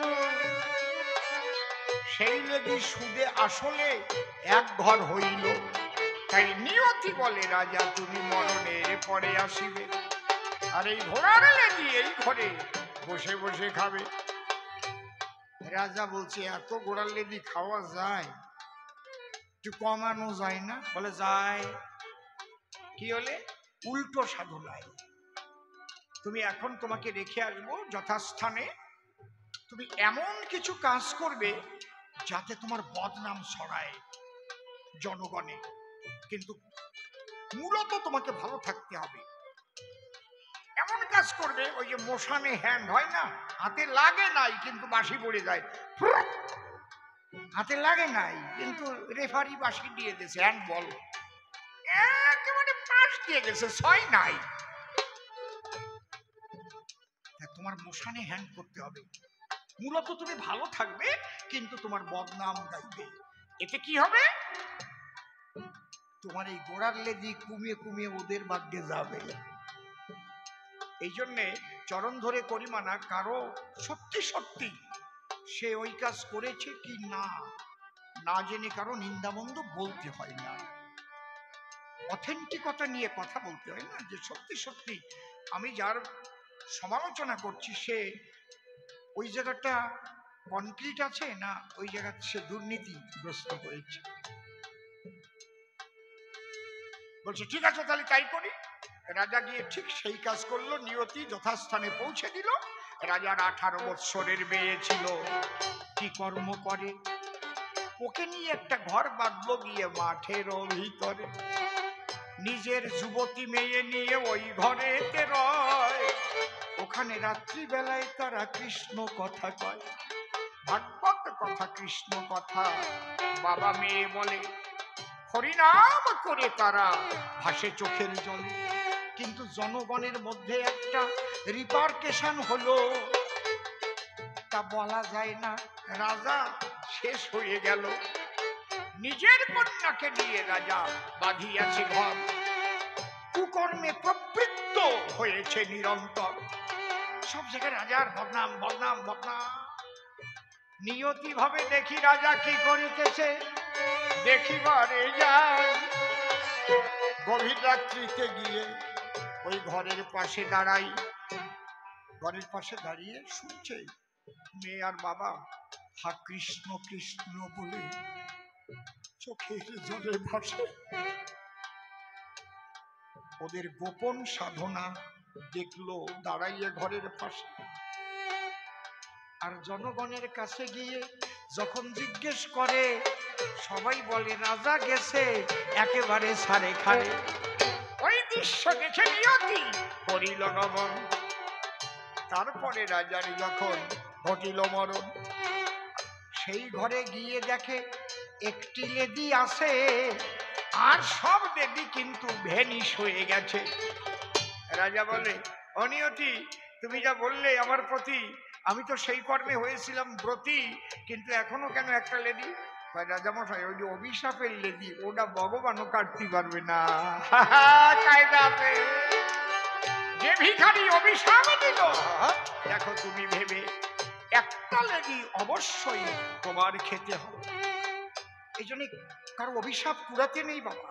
সেই লেদি সুদে আসলে এক ঘর হইল। তাই নিয়তি বলে রাজা তুমি মরণের পরে আসিবে, আর এই ঘোড়ার লেদি এই ঘরে বসে বসে খাবে। রাজা বলছে এত ঘোড়ার লেদি খাওয়া যায়? একটু কমানো যায় না? বলে যায়। কি হলে? উল্টো সাধনায়। তুমি এখন তোমাকে রেখে আসবো যথাস্থানে, তুমি এমন কিছু কাজ করবে যাতে তোমার বদনাম ছড়ায় জনগণে, কিন্তু মূলত তোমাকে ভালো থাকতে হবে। এমন কাজ করবে ওই যে মোশানে হ্যান্ড হয় না, হাতে লাগে নাই কিন্তু বাঁশি পড়ে যায়, হাতে লাগে নাই কিন্তু রেফারি বাঁশি দিয়ে দিয়েছে, হ্যান্ড বল একেবারে পাশ দিয়ে গেছে, ছয় নাই। তোমার মোশানে হ্যান্ড করতে হবে, মূলত তুমি ভালো থাকবে কিন্তু তোমার বদনাম গাইবে। এতে কি হবে? তোমার এই গোড়ার লেদি কুমিয়ে কুমিয়ে ওদের ভাগ্যে যাবে। এই জন্যে চরণ ধরে করি মানা, কারো সত্যি সত্যি সে ওই কাজ করেছে কি না না জেনে কারো নিন্দামন্দ বলতে হয় না। অথেন্টিকতা নিয়ে কথা বলতে হয় না, যে সত্যি সত্যি আমি যার সমালোচনা করছি সে ওই জায়গাটা কনক্রিট আছে না ওই জায়গা সে দুর্নীতিগ্রস্ত হয়েছে। বলছে ঠিক আছে তাহলে তাই করি। রাজা গিয়ে ঠিক সেই কাজ করলো, নিয়তি যথাস্থানে পৌঁছে দিল। রাজার 18 বৎসরের মেয়ে ছিল, কি কর্ম করে? ওকে নিয়ে একটা ঘর বাঁধলো গিয়ে মাঠের ভিতরে, নিজের যুবতী মেয়ে নিয়ে ওই ঘরেতে রয়। ওখানে রাত্রিবেলায় তারা কৃষ্ণ কথা কয়, ভাগবত কথা, কৃষ্ণ কথা। বাবা মেয়ে বলে, হরিনাম করে তারা ভাসে চোখের জলে। কিন্তু জনগণের মধ্যে একটা রিপারকেশন হলো, তা বলা যায় না। রাজা শেষ হয়ে গেল, নিজের কন্যাকে নিয়ে রাজা বাঁধিয়াছে ঘর, কুকর্মে প্রবৃত্ত হয়েছে নিরন্তর। সব জায়গায় রাজার বদনাম বদনাম বদনাম। নিয়তি ভাবে দেখি রাজা কি করিতেছে, দেখিবারে যায়। গভীর রাত্রিতে গিয়ে ওই ঘরের পাশে দাঁড়াই, ঘরের পাশে দাঁড়িয়ে শুনছে মেয়ে আর বাবা হা কৃষ্ণ কৃষ্ণ বলে চোখের জলে ভাসে। ওদের গোপন সাধনা দেখলো দাঁড়াইয়ে ঘরের পাশে। আর জনগণের কাছে গিয়ে যখন জিজ্ঞেস করে, সবাই বলে রাজা গেছে একেবারে সারে খারে। ওই দৃশ্য দেখে নিয়তি করিল নমন। তারপরে রাজার যখন ঘটিল মরণ, সেই ঘরে গিয়ে দেখে একটি লেডি আছে, আর সব দেবী কিন্তু ভ্যানিশ হয়ে গেছে। রাজা বলে, অনিয়তি তুমি যা বললে আমার প্রতি, আমি তো সেই কর্মে হয়েছিলাম ব্রতী, কিন্তু এখনো কেন একটা লেডি? রাজামশাই ওই যে অভিশাপের লেডি, ওটা ভগবানও কাটতে পারবে না। কায়দা আছে, যে ভিখারি অভিশাপ দিল, দেখো তুমি ভেবে একটা লেডি অবশ্যই তোমার খেতে হবে। এই জন্য কারো অভিশাপ কুড়াতে নেই বাবা,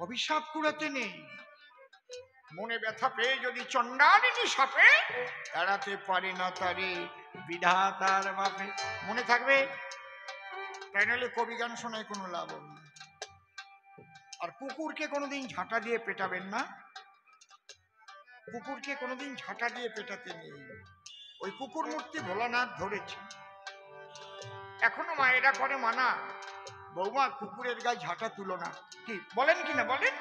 অভিশাপ কুড়াতে নেই। মনে ব্যথা পেয়ে যদি চণ্ডালিনী সাপে এড়াতে পারে না তারে বিধাতার বাপে, মনে থাকবে। তাই নাহলে কবি গান শোনায় কোনো লাভ হবে না। আর কুকুরকে কোনোদিন ঝাঁটা দিয়ে পেটাবেন না, কুকুরকে কোনোদিন ঝাঁটা দিয়ে পেটাতে নেই। ওই কুকুর মূর্তি ভোলানাথ ধরেছে, এখনো মায়েরা করে মানা, বৌমা কুকুরের গায়ে ঝাঁটা তুলো না, কি বলেন কিনা বলেন?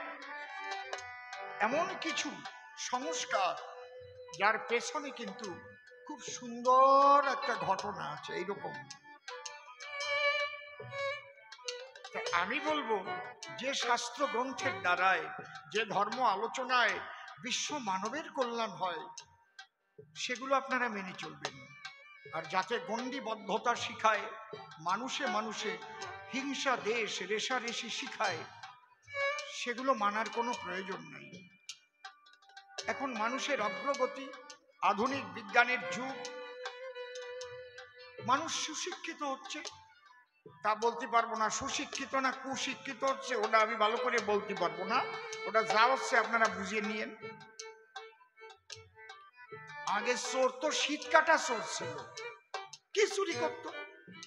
এমন কিছু সংস্কার যার পেছনে কিন্তু খুব সুন্দর একটা ঘটনা আছে। এইরকম আমি বলবো, যে শাস্ত্র গ্রন্থের দ্বারায়, যে ধর্ম আলোচনায় বিশ্ব মানবের কল্যাণ হয়, সেগুলো আপনারা মেনে চলবেন। আর যাতে গণ্ডিবদ্ধতা শিখায়, মানুষে মানুষে হিংসা দেশ রেষারেষি শিখায়, সেগুলো মানার কোনো প্রয়োজন নাই। এখন মানুষের অগ্রগতি, আধুনিক বিজ্ঞানের যুগ, মানুষ সুশিক্ষিত হচ্ছে, তা বলতে পারবো না। সুশিক্ষিত না কুশিক্ষিত হচ্ছে ওটা আমি ভালো করে বলতে পারবো না, ওটা যা হচ্ছে আপনারা বুঝিয়ে নিয়েন। আগে চোর তো শীত কাটা চোর ছিল, কি চুরি করতো?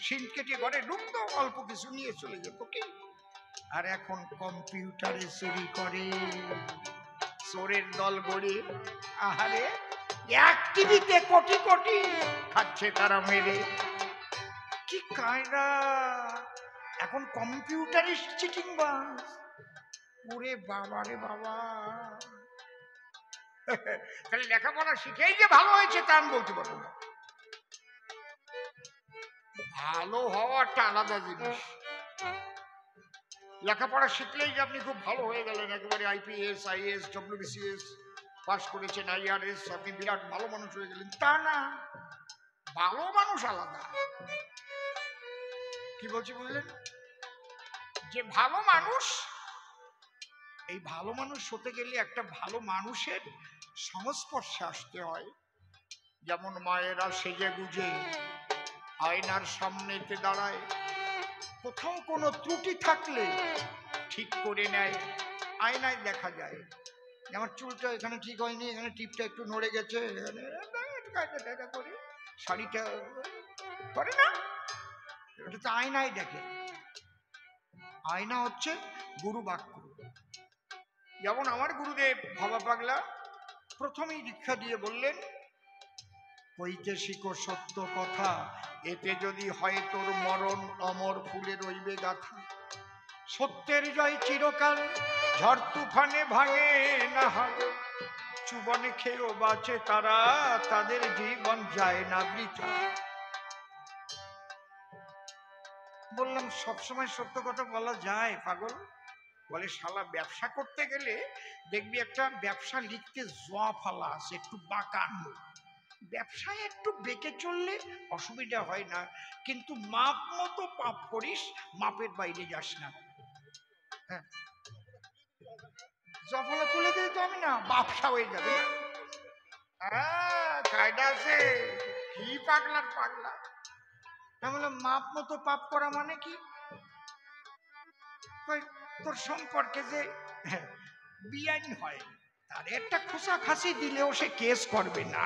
শীত কেটে ঘরে ঢুকতো, অল্প কিছু নিয়ে চলে যেত কি। আর এখন কম্পিউটারে চুরি করে, চোরের দল গড়ে, আহারে এক টিভিতে কোটি কোটি খাচ্ছে তারা মেরে। কি কায়দা! এখন কম্পিউটারে চিটিং বাস, ওরে বাবা রে বাবা। তাহলে লেখাপড়া শিখেই যে ভালো হয়েছে তা আমি বলতে পারবো না। ভালো হওয়াটা আলাদা জিনিস। লেখাপড়া শিখলেই যে আপনি খুব ভালো হয়ে গেলেন, একেবারে আইপিএস আইএস ডব্লিউবিসিএস পাস করেছেন, আইআরএস, আপনি বিরাট ভালো মানুষ হয়ে গেলেন, তা না। ভালো মানুষ আলাদা। কি বলছি বুঝলেন? যে ভালো মানুষ, এই ভালো মানুষ হতে গেলে একটা ভালো মানুষের সংস্পর্শে আসতে হয়। যেমন মায়েরা সেজে গুজে আয়নার সামনেতে দাঁড়ায়, কোথাও কোনো ত্রুটি থাকলে ঠিক করে নেয়, আয়নায় দেখা যায়। আমার চুলটা এখানে ঠিক হয়নি, এখানে টিপটা একটু নড়ে গেছে, করে শাড়িটা করে না, এটা তো আয়নায় দেখে। আয়না হচ্ছে গুরু বাক্য। যেমন আমার গুরুদেব ভবা পাগলা প্রথমেই দীক্ষা দিয়ে বললেন, কইতে শিখো সত্য কথা, এতে যদি হয় তোর মরণ, অমর ফুলে রইবে গাথা। সত্যের জয় চিরকাল, ঝড় তুফানে ভাঙে না হাল। চুবনে খেয়েও বাঁচে তারা, তাদের জীবন যায় না বৃথা। বললাম, সবসময় সত্য কথা বলা যায় পাগল? বলে, শালা ব্যবসা করতে গেলে দেখবি একটা ব্যবসা লিখতে জোয়া ফালা আছে, একটু বাঁকান। ব্যবসায় একটু বেঁকে চললে অসুবিধা হয় না, কিন্তু মাপ মতো পাপ করিস, মাপের বাইরে যাস না। হ্যাঁ, জফলা তুলে দিলে তো আমি না ব্যবসা হয়ে যাবে। কায়দা আছে, কি পাগলার পাগলা। আমি বললাম, মাপ মতো পাপ করা মানে কি? তোর সম্পর্কে যে বিআইন হয়, তার একটা খোসা খাসি দিলেও সে কেস করবে না,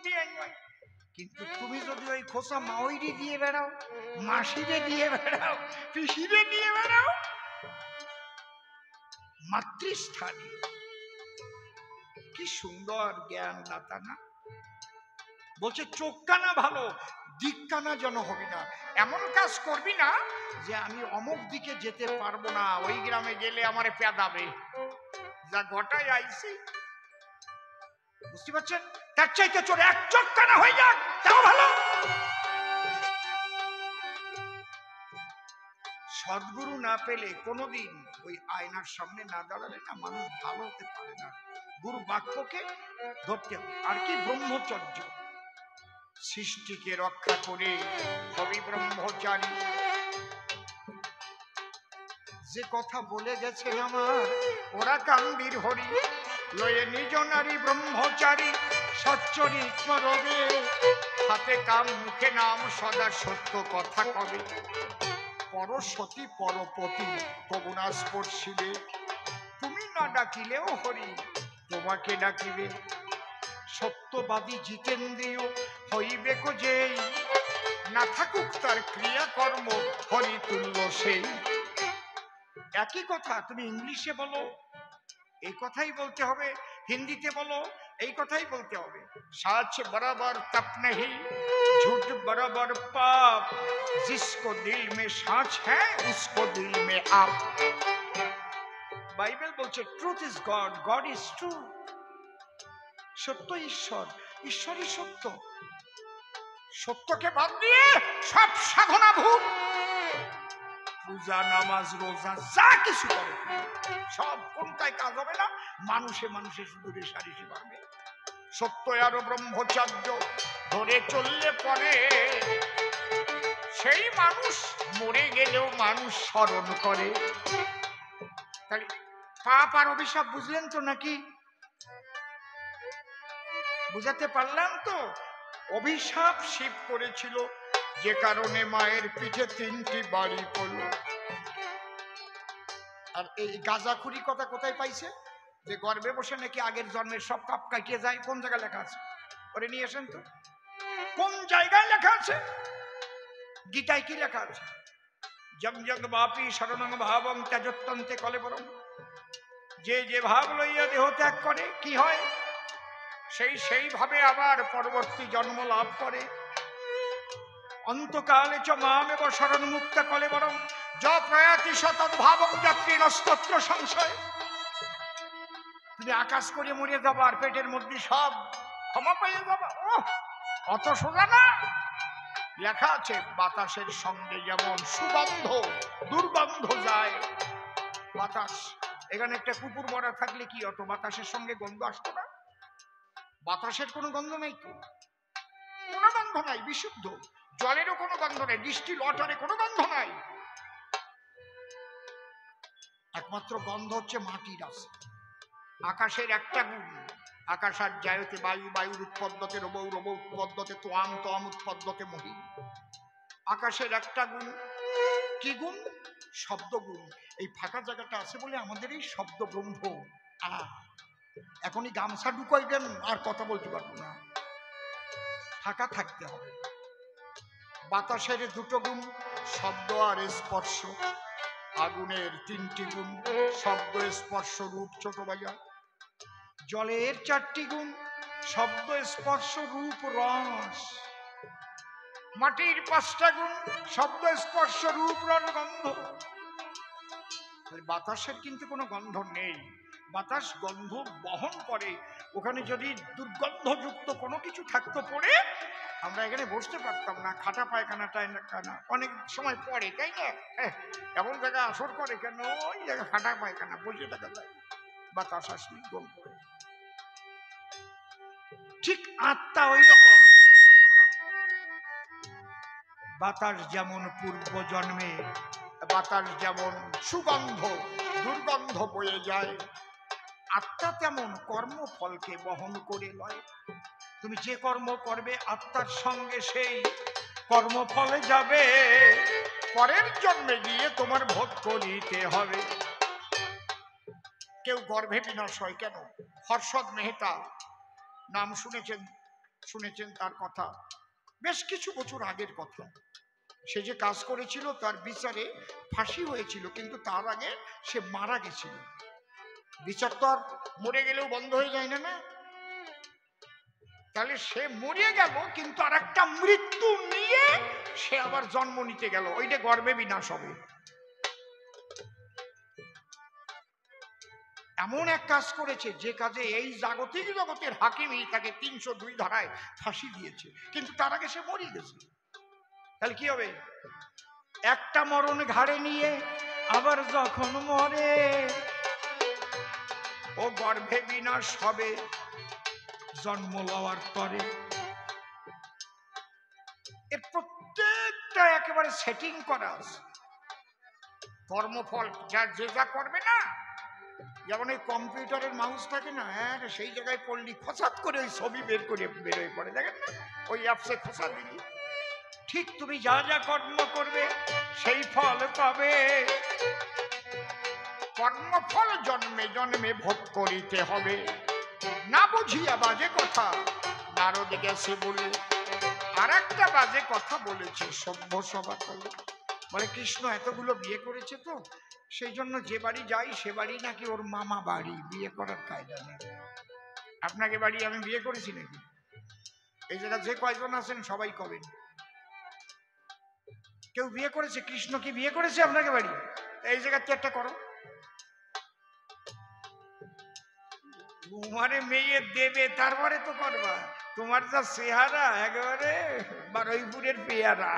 বিআইন হয়। কিন্তু তুমি যদি ওই খোসা মাওইরি দিয়ে বেড়াও, মাসিরে দিয়ে বেড়াও, পিসিরে দিয়ে বেড়াও, মাতৃস্থানে, কি সুন্দর জ্ঞান দাতা না? বলছে, চোখ কানা ভালো, দিক কানা যেন হবি না। এমন কাজ করবি না যে আমি অমুক দিকে যেতে পারবো না, ওই গ্রামে গেলে আমারে পেদাবে। যা ঘটায় আইছি, বুঝতে পারছেন? তার চাইতে চোর এক চোখ কানা হয়ে যাক, তাও ভালো। সদ্গুরু না পেলে কোনোদিন ওই আয়নার সামনে না দাঁড়ালে না মানুষ ভালো হতে পারে না। গুরু বাক্যকে ধরতে হবে। আর কি? ব্রহ্মচর্য। সৃষ্টিকে রক্ষা করে হবি ব্রহ্মচারী। যে কথা বলে গেছে আমার ওরা কান্দির হরি, লয়ে নিজ নারী ব্রহ্মচারী, সচ্চরিত্র রবে, হাতে কাম মুখে নাম, সদা সত্য কথা কবে। পরসতী পরপতি কবুনা স্পর্শিবে, তুমি না ডাকিলেও হরি তোমাকে ডাকিবে। সত্যবাদী জিতেন্দ্রীয় হইবে যেই, না থাকুক তার ক্রিয়াকর্ম হরি তুল্য সেই। একই কথা তুমি ইংলিশে বলো, এই কথাই বলতে হবে, হিন্দিতে বলো, এই কথাই বলতে হবে। सच बराबर तप नहीं, झूठ बराबर पाप, जिसको दिल में सच है उसको दिल में आप। বাইবেল বলছে truth is god, god is true. সত্য ঈশ্বর, ঈশ্বরই সত্য। সত্যকে বাদ দিয়ে সব সাধনা ভুল। পূজা নামাজ রোজা যা কিছু করো সব কোনটাই কাজ হবে না। মানুষে মানুষে শুধু রেশারেশি বাড়বে। সত্য আর ব্রহ্মচর্য ধরে চললে পরে সেই মানুষ মরে গেলেও মানুষ স্মরণ করে। তাহলে পাপ আর অভিশাপ বুঝলেন তো নাকি? বুঝাতে পারলাম তো? অভিশাপ শিব করেছিল, যে কারণে মায়ের পিঠে 3টি বাড়ি পড়ল। আর এই গাঁজাখুরি কথা কোথায় পাইছে? যে গর্ভে বসে নাকি আগের জন্মের সব পাপ কাটিয়ে যায়। কোন জায়গায় লেখা আছে? ওরে নিয়ে আসেন তো, কোন জায়গায় লেখা আছে? গীতায় কি লেখা আছে? জগ জগ বাপি শরণং ভাবং ত্যাজত্যন্তে কলেবরং। যে যে ভাব লইয়া দেহ ত্যাগ করে কি হয়? সেইভাবে আবার পরবর্তী জন্ম লাভ করে। অন্তকালে চ মামেব শরণ মুক্ত কলেবরং য প্রয়াতি সতত ভাবং যাত্রী নস্তত্র সংশয়। তুমি আকাশ করে মরে যাবো আর পেটের মধ্যে সব ক্ষমা পেয়ে যাবো। অত সোজা না। লেখা আছে বাতাসের সঙ্গে যেমন সুগন্ধ দুর্গন্ধ যায়। বাতাস, এখানে একটা কুকুর মরা থাকলে কি অত বাতাসের সঙ্গে গন্ধ আসতো না? বাতাসের কোনো গন্ধ নাই তো, কোনো গন্ধ নাই, বিশুদ্ধ। জলেরও কোনো গন্ধ নাই, ডিস্টিল ওয়াটারে কোনো গন্ধ নাই। একমাত্র গন্ধ হচ্ছে মাটির আছে। আকাশের একটা গুণ, আকাশার জায়তে বায়ু, বায়ুর উৎপদ্যতে রবৌ, রবৌ উৎপদ্যতে তোয়াম, তোয়াম উৎপদ্যতে মহি। আকাশের একটা গুণ, কি গুণ? শব্দ গুণ। এই ফাঁকা জায়গাটা আছে বলে আমাদের এই শব্দ ব্রহ্ম। এখনই গামছা ঢুকাইবেন আর কথা বলতে পারবো না, ফাঁকা থাকতে হবে। বাতাসের 2টো গুণ, শব্দ আর স্পর্শ। আগুনের 3টি গুণ, শব্দ স্পর্শ রূপ। ছোট ভাইয়া, জলের 4টি গুণ, শব্দ স্পর্শ রূপ রস। মাটির 5টা গুণ, শব্দ স্পর্শ রূপ রস গন্ধ। বাতাসের কিন্তু কোনো গন্ধ নেই। বাতাস গন্ধ বহন করে। ওখানে যদি দুর্গন্ধযুক্ত কোনো কিছু থাকতো পড়ে আমরা এখানে বসতে পারতাম না। খাটা পায়খানাটায় না অনেক সময় পড়ে, তাই না? এমন জায়গায় আসর করে কেন? ওই জায়গায় খাটা পায়খানা বসে থাকা যায়, বাতাস আসলে গন্ধ। ঠিক আত্মা ওই রকম। বাতাস যেমন পূর্ব জন্মে, বাতাস যেমন সুগন্ধ দুর্গন্ধ বয়ে যায়, আত্মা তেমন কর্মফলকে বহন করে লয়। তুমি যে কর্ম করবে আত্মার সঙ্গে সেই কর্মফলে যাবে। পরের জন্মে গিয়ে তোমার ভোগ করিতে হবে। কেউ গর্ভে বিনাশ হয় কেন? হর্ষদ মেহতা নাম শুনেছেন তার কথা, বেশ কিছু বছর আগের কথা। সে যে কাজ করেছিল তার বিচারে ফাঁসি হয়েছিল, কিন্তু তার আগে সে মারা গেছিল। বিচার তো আর মরে গেলেও বন্ধ হয়ে যায় না। তাহলে সে মরে গেল, কিন্তু আর একটা মৃত্যু নিয়ে সে আবার জন্ম নিতে গেল। ওইটা গর্ভে বিনাশ হবে। এমন এক কাজ করেছে যে কাজে এই জাগতিক জগতের হাকিমই তাকে 302 ধারায় ফাঁসি দিয়েছে, কিন্তু তার আগে সে মরে গেছে। তাহলে কি হবে? একটা মরণ ঘাড়ে নিয়ে আবার যখন মরে ও গর্ভে বিনাশ হবে জন্ম লওয়ার তরে। এর প্রত্যেকটা একেবারে সেটিং করা আছে। কর্মফল যে যা করবে না, যেমন এই কম্পিউটারের মাউস থাকে না, সেই জায়গায় পড়লি খসাত করে ওই ছবি বের করে বেরোয় পড়ে, দেখেন না? ওই অ্যাপসে খসা দিলি, ঠিক তুমি যা যা কর্ম করবে সেই ফল পাবে। কর্মফল জন্মে জন্মে ভোগ করিতে হবে। না বুঝিয়া বাজে কথা নারদ গেছে বলে। আর একটা বাজে কথা বলেছে সভ্য সভা করলে। বলে কৃষ্ণ এতগুলো বিয়ে করেছে তো সেই জন্য যে বাড়ি যাই সে বাড়ি নাকি ওর মামা বাড়ি, বিয়ে করার কায়দা নেই। আপনাকে বাড়ি আমি বিয়ে করেছি নাকি? এই জায়গা যে কয়জন আছেন সবাই কবেন কেউ বিয়ে করেছে? কৃষ্ণ কি বিয়ে করেছে আপনাকে বাড়ি? এই জায়গাতে একটা করো। তোমারে মেয়ে দেবে তারপরে তো করবা। তোমার যা চেহারা একেবারে বারুইপুরের পেয়ারা।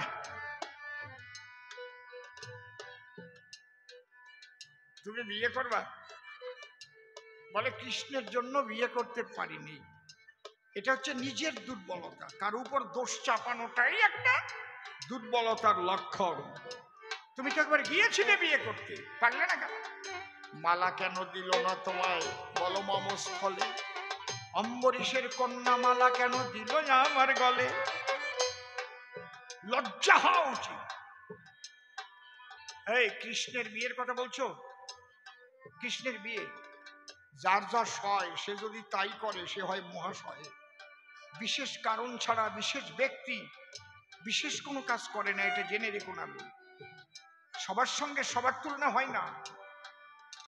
তুমি বিয়ে করবা? বলে কৃষ্ণের জন্য বিয়ে করতে পারিনি। এটা হচ্ছে নিজের দুর্বলতা, কার উপর দোষ চাপানোটাই একটা দুর্বলতার লক্ষণ। তুমি তো একবার গিয়েছিলে বিয়ে করতে, পারলে না কেন? মালা কেন দিল না তোমায় বলো মমস্থলে? অম্বরীশের কন্যা মালা কেন দিল না আমার গলে? লজ্জা হওয়া উচিত। এই কৃষ্ণের বিয়ের কথা বলছো? কৃষ্ণের বিয়ে যার যা সয় সে যদি তাই করে সে হয় মহাশয়। বিশেষ কারণ ছাড়া বিশেষ ব্যক্তি বিশেষ কোনো কাজ করে না, এটা জেনে রেখো না। সবার সঙ্গে সবার তুলনা হয় না।